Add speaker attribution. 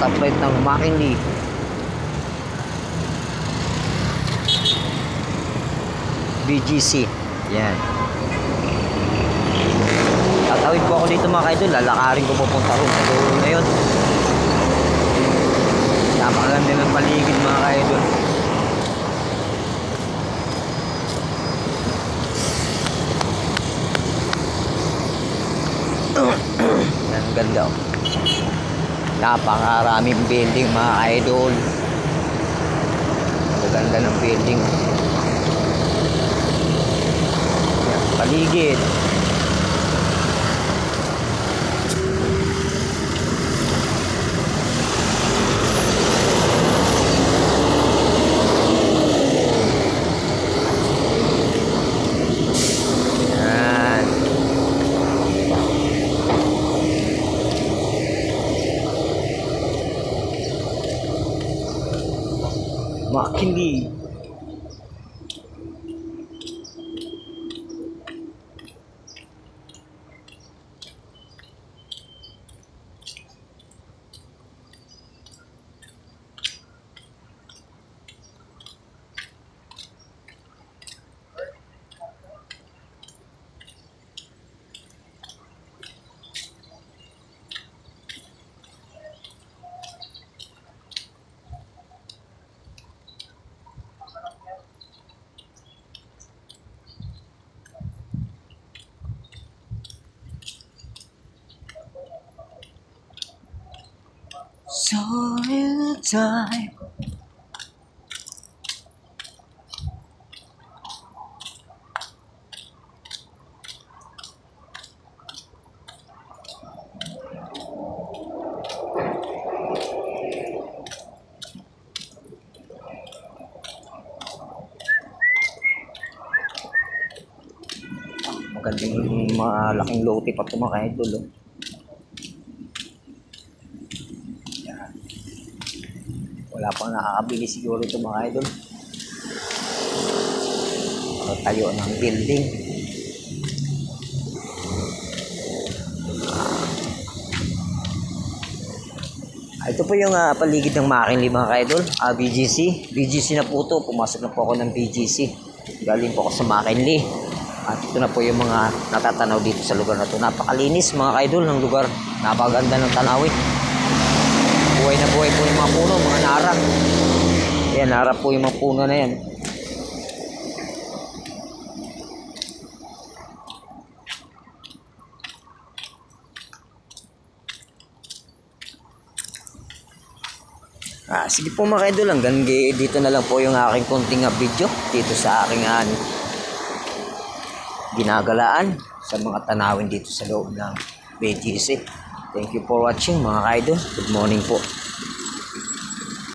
Speaker 1: upright ng McKinley. BGC. Yan. Tatawid po ako dito mga kaidol. Lalakarin ko pupunta ron sa dulo na yun. Napakaganda ng paligid mga kaidol. Yan, ang ganda oh. Napakaraming building mga idol. Ang ganda ng building. Yan, paligid. McKinley. So in time. Magandang malaking lote pa ito mga idol oh. Wala pang nakakabili siguro ito mga idol. Tayo ng building. Ito po yung paligid ng McKinley mga idol. BGC. BGC na po ito. Pumasok na po ako ng BGC. Galing po ako sa McKinley. At ito na po yung mga natatanaw dito sa lugar na ito. Napakalinis mga idol ng lugar. Napakaganda ng tanawin. Buhay na buhay po yung mga puno, mga nara. Ayan, nara po yung mga puno na yan. Sige po mga idol, hanggang dito na lang po yung aking konting video dito sa aking ginagalaan sa mga tanawin dito sa loob ng BGC. Thank you for watching mga idol. Good morning po.